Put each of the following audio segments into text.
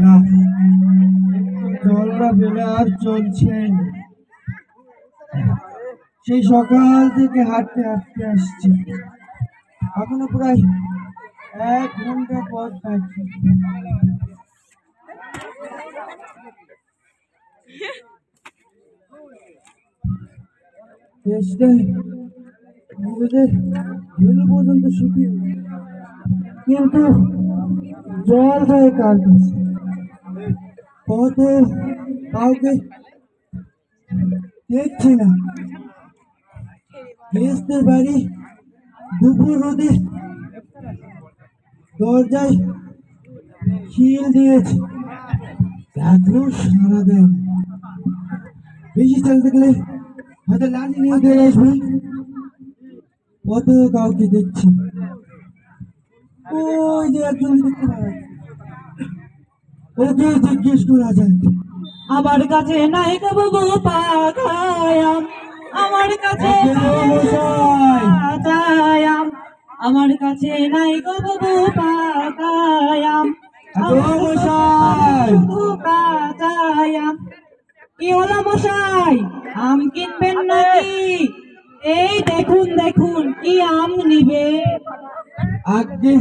না, জলটা পেলে আর চলছে না। সেই সকাল থেকে হাঁটতে হাঁটতে আসছি, এখনো প্রায় 1 ঘন্টা পথ বাকি। চেষ্টায় নিজেদের হিল পর্যন্ত শুকিয়ে, কিন্তু জল হয় কার কাছে? পথে কাউকে দেখছি না। গেস্টের বাড়ি দুপুর রোদে দরজায় খিল দিয়েছে, ডাকলেও সারা দেন। বেশি চলতে গেলে হয়তো লাঠি নিয়ে চলে আসবে। পথেও কাউকে দেখছি না। ওই যে একজন দেখতে পাওয়া যাচ্ছে, ওকে জিজ্ঞেস করা যায়। আমার কাছে নাই গো বাবু পাখায়াম, আমার কাছে পাখায়াম, আমার কাছে নাই গো বাবু পাখায়াম, পাখায়াম। কি হলো মশাই, আম কিনবেন নাকি? এই দেখুন দেখুন কি আম নিবে। আগে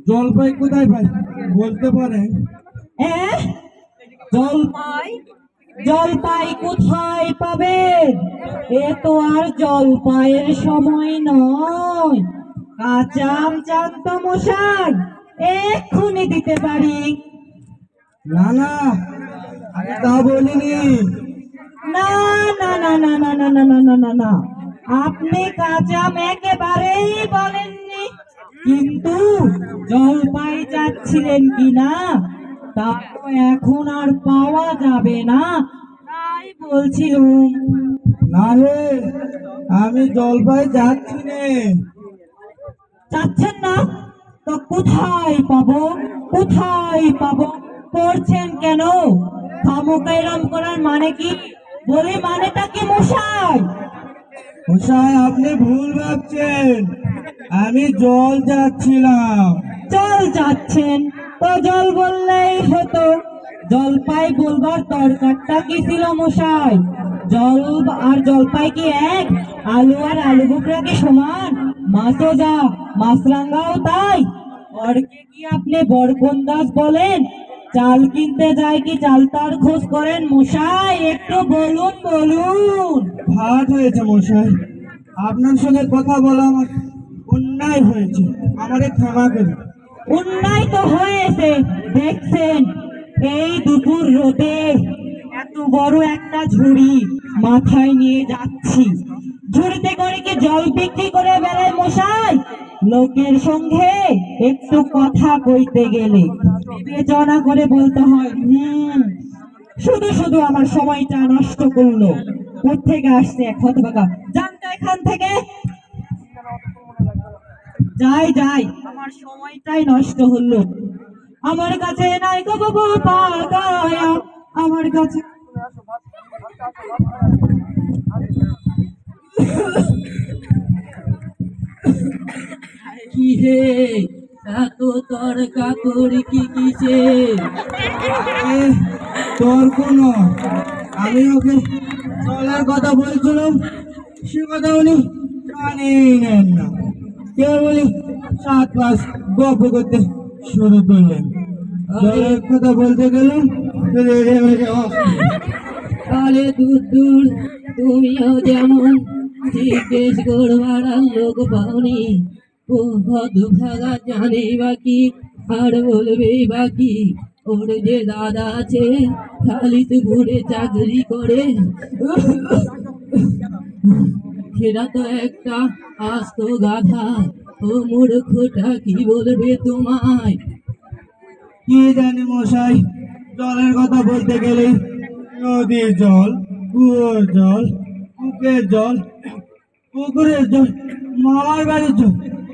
জলপাই কোথায় পাই বলতে পারেন? জলপাই? জলপাই কোথায় পাবেন? এ তো আর জলপাইয়ের সময় নয়। কাঁচা আম চান তো মশাই, এক্ষুনি দিতে পারি। না না, আমি তা বলিনি। না না না না না না না না না না না, আপনি কাঁচা আম একেবারেই বলেননি। কিন্তু জলপাই চাচ্ছিলেন কিনা তা তো এখন আর পাওয়া যাবে না, তাই বলছিলুম। না রে, আমি জলপাই যাচ্ছি নে। চাচ্ছেন না তো কোথায় পাবো, কোথায় পাবো করছেন কেন? খামোকা এরম করার মানে কি? বলে মানেটা কি মশাই? মশাই, আপনি ভুল ভাবছেন। আমি জল যাচ্ছিলাম। জল যাচ্ছেন তো জল বললেই হতো। জলপাই বলবার দরকারটা কি ছিল মশাই? জল আর জলপাই কি এক? আলু আর আলু বোখরা কি সমান? মাছও যা মাছরাঙ্গাও তাই। বরকে কি আপনি বরকন্দাজ বলেন? চাল কিনতে যায় কি চাল তার খোঁজ করেন মশাই? একটু বলুন বলুন। ভাট হয়েছে মশাই, আপনার সঙ্গে কথা বলা আমার অন্যায় হয়েছে, আমারে ক্ষমা করুন। অন্যায় তো হয়েছে, দেখছেন এই দুপুর রোদে এত বড় একটা ঝুড়ি মাথায় নিয়ে যাচ্ছি। ঝুড়িতে করে কি জল বিক্রি করে বেড়ায় মশাই? লোকের সঙ্গে একটু কথা কইতে গেলে বিবেচনা করে বলতে হয়। শুধু শুধু আমার সময়টা নষ্ট করলো। কোত্থেকে আসছে এক হতভাগা, জানতো এখান থেকে। যাই যাই, আমার সময়টাই নষ্ট হলো। আমার কাছে নাই গো বাবু পাকায়া, আমার কাছে। কি হে, এত তর্কা করি কি কিসে? এ, তোর কোনো, আমি ওকে চলার কথা বলছিলাম, সে কথা উনি কানেই নেন না। কেউ বলি 7 মাস গল্প করতে শুরু করলেন, জলের কথা বলতে গেলেন রেগে মেগে আরে দূর দূর, তুমিও যেমন জিজ্ঞেস করবার আর লোক পাওনি। ও হতভাগা জানে বাকি আর বলবে বাকি। ওর যে দাদা আছে খালিশপুরে চাকরি করে, সেটা তো একটা আস্ত গাধা। ও মূর্খটা কি বলবে তোমায়? কি জানি মশাই, জলের কথা বলতে গেলেই নদীর জল, কুয়োর জল, কূপের জল, পুকুরের জল, মামার বাড়ির জল,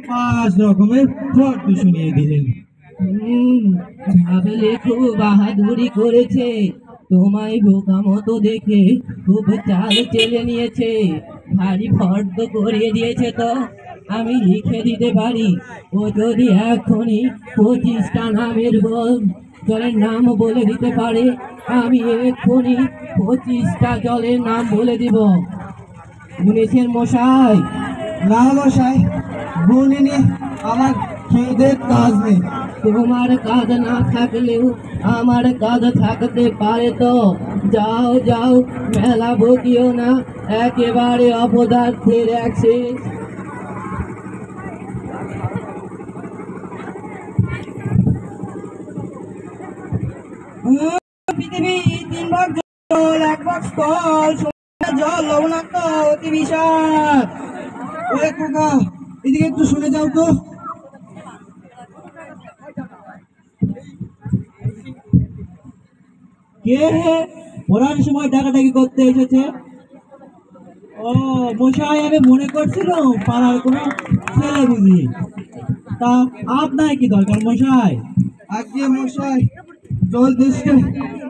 5 রকমের ফর্দ শুনিয়ে দিলেন। ভাবলে খুব বাহাদুরি করেছে, তোমায় বোকা মতো দেখে খুব চাল চেলে নিয়েছে, ভারী ফর্দ করিয়ে দিয়েছে। তো আমি লিখে দিতে পারি, ও যদি এখনই 25টা নামের বল জলের নাম বলে দিতে পারে, আমি এক্ষুনি 25টা জলের নাম বলে দিব। গুনেছেন মশাই? না মশাই, গুনিনি, আমার খিদে কাজ নেই। তোমার কাজ না থাকলেও আমার কাজ থাকতে পারে তো। যাও যাও, মেলা বকিও না, একেবারে অপদার্থের অ্যাক্সেস। পৃথিবী 3 ভাগ জল, 1 ভাগ স্থল, সমুদ্রের জল লবণাক্ত, অতি বিষাদ। ওরে খোকা, এদিকে একটু শুনে যাও তো। কে হে পড়ার সময় ডাকাডাকি করতে এসেছে? ও মশাই, আমি মনে করছিলাম পাড়ার কোনো ছেলে বুঝি। তা আপনার কি দরকার মশাই? আজকে মশাই জল দেশকে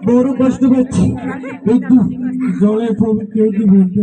বড় কষ্ট পাচ্ছি, একটু জলের খবর কেউ কি বলতে